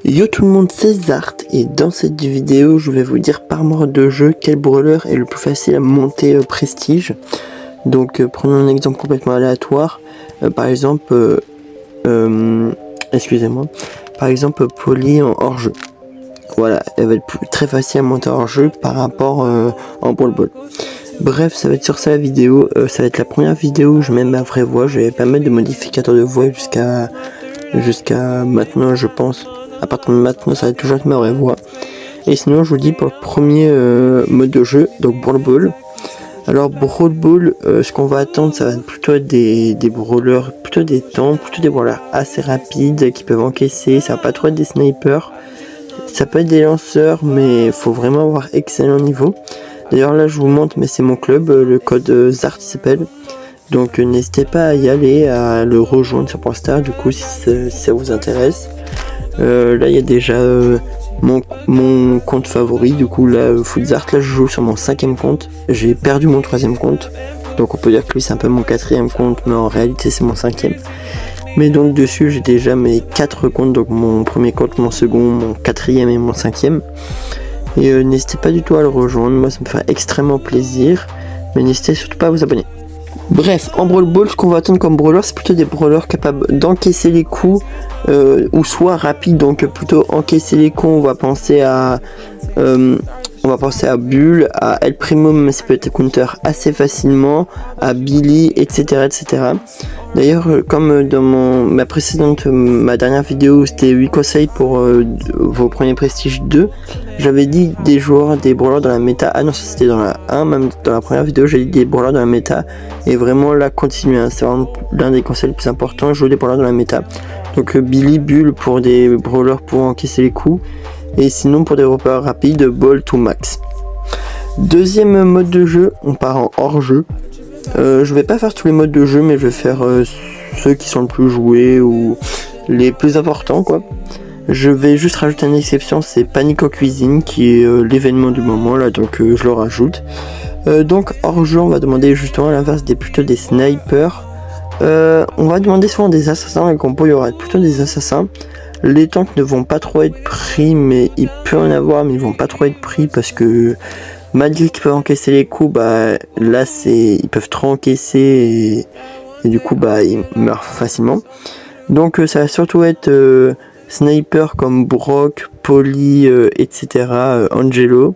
Yo tout le monde, c'est Zart et dans cette vidéo je vais vous dire par mode de jeu quel brawler est le plus facile à monter prestige. Donc prenons un exemple complètement aléatoire, par exemple excusez-moi, par exemple Polly en hors-jeu. Voilà, elle va être très facile à monter en hors-jeu par rapport en Brawl Ball. Bref, ça va être sur ça la vidéo, ça va être la première vidéo où je mets ma vraie voix. Je vais pas mettre de modificateur de voix jusqu'à maintenant, je pense. À partir de maintenant, ça va toujours être ma vraie voix. Et sinon, je vous dis pour le premier mode de jeu, donc Brawl Ball. Alors Brawl Ball, ce qu'on va attendre, ça va plutôt être des brawlers, plutôt des temps, plutôt des brawlers assez rapides qui peuvent encaisser. Ça va pas trop être des snipers. Ça peut être des lanceurs, mais il faut vraiment avoir excellent niveau. D'ailleurs là, je vous montre, mais c'est mon club, le code Zart s'appelle. Donc n'hésitez pas à y aller, à le rejoindre sur Star du coup si ça vous intéresse. Là il y a déjà mon compte favori, du coup là Footzart, là je joue sur mon 5ème compte. J'ai perdu mon 3ème compte, donc on peut dire que lui c'est un peu mon 4ème compte, mais en réalité c'est mon 5ème. Mais donc dessus j'ai déjà mes 4 comptes, donc mon premier compte, mon second, mon 4ème et mon 5ème. Et n'hésitez pas du tout à le rejoindre, moi ça me fait extrêmement plaisir. Mais n'hésitez surtout pas à vous abonner. Bref, en Brawl Ball, ce qu'on va attendre comme brawler, c'est plutôt des brawlers capables d'encaisser les coups, ou soit rapides, donc plutôt encaisser les coups. On va penser à Bull, à El Primo, mais ça peut être counter assez facilement, à Billy, etc. etc. D'ailleurs, comme dans ma dernière vidéo, c'était 8 conseils pour vos premiers prestiges 2, j'avais dit des joueurs, des brawlers dans la méta. Ah non, ça c'était dans la 1, même dans la première vidéo, j'ai dit des brawlers dans la méta. Et vraiment là, continuez, hein, c'est vraiment l'un des conseils les plus importants, jouer des brawlers dans la méta. Donc Billy, Bull pour des brawlers pour encaisser les coups. Et sinon pour des repères rapides, Ball to Max. Deuxième mode de jeu, on part en hors-jeu. Je vais pas faire tous les modes de jeu, mais je vais faire ceux qui sont le plus joués ou les plus importants quoi. Je vais juste rajouter une exception, c'est Panique en cuisine qui est l'événement du moment là, donc je le rajoute. Donc hors jeu, on va demander justement à l'inverse plutôt des snipers. On va demander souvent des assassins. Dans les compos il y aura plutôt des assassins. Les tanks ne vont pas trop être pris, mais il peut en avoir, mais ils vont pas trop être pris parce que malgré qu'ils peuvent encaisser les coups, bah là ils peuvent trop encaisser et du coup bah ils meurent facilement. Donc ça va surtout être sniper comme Brock, Polly, etc. Angelo,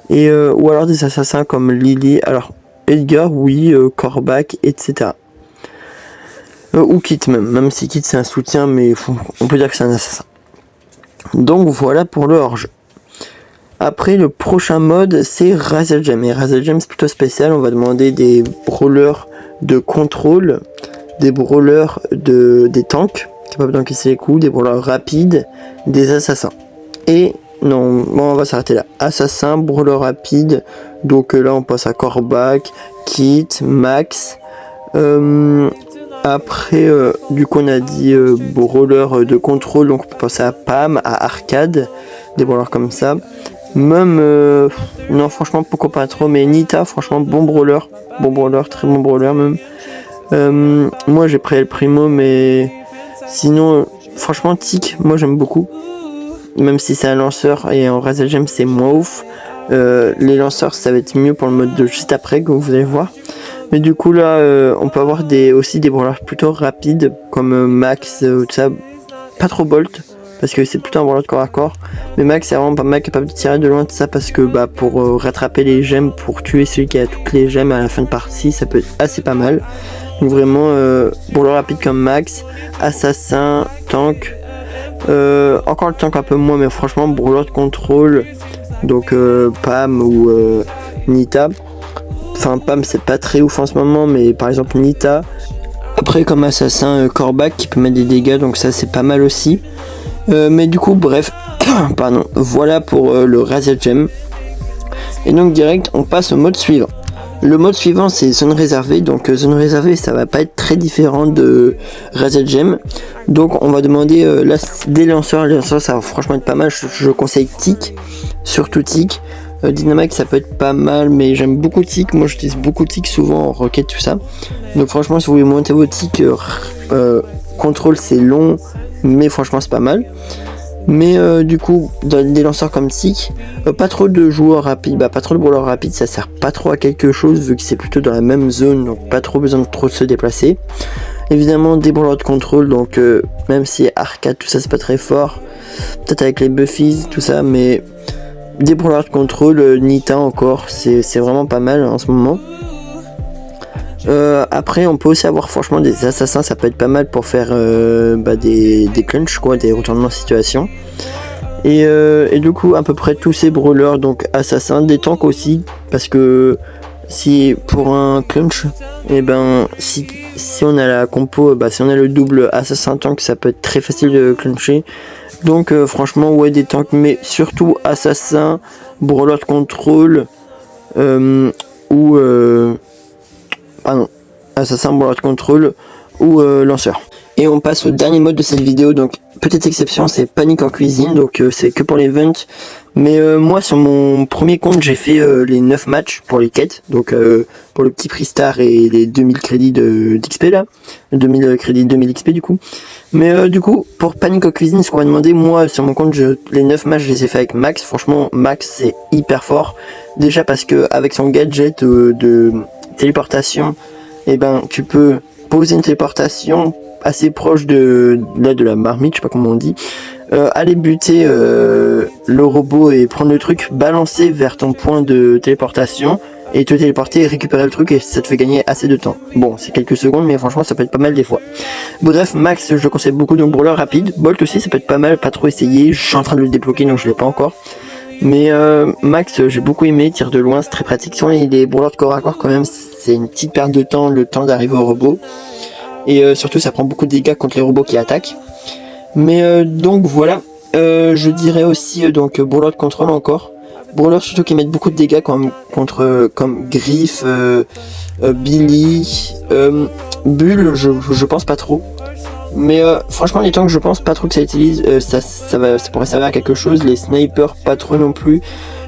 et ou alors des assassins comme Lily. Alors Edgar, oui, Kor'bak, etc. Ou Kit même si Kit c'est un soutien, mais on peut dire que c'est un assassin. Donc voilà pour le hors-jeu. Après le prochain mode c'est Razzle Gem, et Razzle Gem c'est plutôt spécial. On va demander des brawlers de contrôle, des brawlers des tanks capables d'encaisser les coups, des brawlers rapides, des assassins. Et non, bon, on va s'arrêter là. Assassin, brawler rapide, donc là on passe à Kor'bak, Kit, Max. Après, du coup on a dit brawler de contrôle, donc on peut passer à Pam, à Arcade, des brawlers comme ça. Même, non franchement pourquoi pas trop, mais Nita, franchement bon brawler, très bon brawler même. Moi j'ai pris El Primo, mais sinon franchement Tic, moi j'aime beaucoup. Même si c'est un lanceur, et en Razzle Gem c'est moins ouf. Les lanceurs ça va être mieux pour le mode de juste après, que vous allez voir. Mais du coup là on peut avoir aussi des brawlers plutôt rapides comme Max, tout ça. Pas trop Bolt parce que c'est plutôt un brawler de corps à corps, mais Max c'est vraiment pas mal capable de tirer de loin de ça, parce que bah pour rattraper les gemmes, pour tuer celui qui a toutes les gemmes à la fin de partie, ça peut être assez pas mal. Donc vraiment brawler rapide comme Max, assassin, tank, encore le tank un peu moins, mais franchement brawler de contrôle, donc Pam ou Nita. Enfin Pam c'est pas très ouf en ce moment, mais par exemple Nita. Après comme assassin Kor'bak qui peut mettre des dégâts, donc ça c'est pas mal aussi. Mais du coup bref, pardon, voilà pour le Razzle Gem. Et donc direct on passe au mode suivant. Le mode suivant c'est zone réservée, donc zone réservée ça va pas être très différent de Razzle Gem. Donc on va demander là des lanceurs. Les lanceurs ça va franchement être pas mal, je conseille Tic, surtout Tic. Dynamite ça peut être pas mal, mais j'aime beaucoup Tic, moi j'utilise beaucoup Tic souvent en roquette tout ça. Donc franchement si vous voulez monter vos Tic, contrôle c'est long, mais franchement c'est pas mal. Mais du coup, dans des lanceurs comme Tic, pas trop de joueurs rapides, pas trop de brawlers rapides, ça sert pas trop à quelque chose vu que c'est plutôt dans la même zone, donc pas trop besoin de trop se déplacer. Évidemment des brawlers de contrôle, donc même si arcade tout ça c'est pas très fort, peut-être avec les buffies tout ça, mais des brawlers de contrôle, Nita encore, c'est vraiment pas mal en ce moment. Après on peut aussi avoir franchement des assassins, ça peut être pas mal pour faire des clutches quoi, des retournements de situation. Et du coup à peu près tous ces brawlers, donc assassins, des tanks aussi, parce que si pour un clutch, et si on a la compo, si on a le double assassin tank, ça peut être très facile de clutcher. Donc franchement ouais, des tanks, mais surtout assassin, brawler de contrôle assassin, brawler de contrôle ou lanceur. Et on passe au dernier mode de cette vidéo, donc petite exception, c'est panique en cuisine, donc c'est que pour l'event. Mais moi sur mon premier compte j'ai fait les 9 matchs pour les quêtes, donc pour le petit prix star et les 2000 crédits d'XP là, 2000 crédits, 2000 XP du coup. Mais du coup pour panique en cuisine, ce qu'on m'a demandé, moi sur mon compte les 9 matchs je les ai fait avec Max. Franchement Max c'est hyper fort, déjà parce que avec son gadget de téléportation, tu peux poser une téléportation assez proche de la marmite, je sais pas comment on dit, aller buter le robot et prendre le truc, balancer vers ton point de téléportation et te téléporter et récupérer le truc, et ça te fait gagner assez de temps. Bon, c'est quelques secondes, mais franchement ça peut être pas mal des fois. Bref, Max je le conseille beaucoup, donc brawler rapide. Bolt aussi ça peut être pas mal, pas trop essayé, je suis en train de le débloquer donc je l'ai pas encore. Mais Max j'ai beaucoup aimé, tire de loin, c'est très pratique. Sur les brawlers de corps à corps quand même, c'est une petite perte de temps, le temps d'arriver au robot. Et surtout ça prend beaucoup de dégâts contre les robots qui attaquent. Mais donc voilà, je dirais aussi donc brawler de contrôle encore. Brawler surtout qui mettent beaucoup de dégâts comme Griff, Billy, Bull, je pense pas trop. Mais franchement les tanks je pense pas trop que ça utilise, ça pourrait servir à quelque chose. Les snipers pas trop non plus.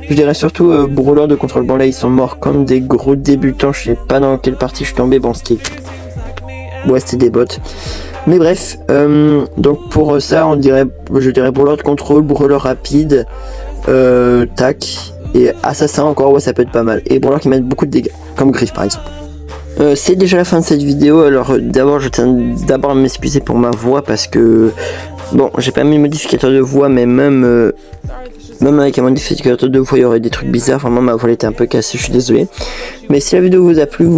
Je dirais surtout brawler de contrôle. Bon là ils sont morts comme des gros débutants, je sais pas dans quelle partie je suis tombé, bon c'était des bots. Mais bref, donc pour ça je dirais brawler de contrôle, brawler rapide, tac, et assassin encore, ouais ça peut être pas mal. Et brawler qui mettent beaucoup de dégâts, comme Griff par exemple. C'est déjà la fin de cette vidéo. Alors d'abord je tiens d'abord à m'excuser pour ma voix parce que bon j'ai pas mis le modificateur de voix, mais même avec un modificateur de voix il y aurait des trucs bizarres. Vraiment ma voix était un peu cassée, je suis désolé. Mais si la vidéo vous a plu,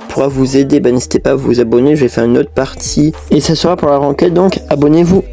pourra vous aider, n'hésitez pas à vous abonner, je vais faire une autre partie et ça sera pour la renquête, donc abonnez-vous.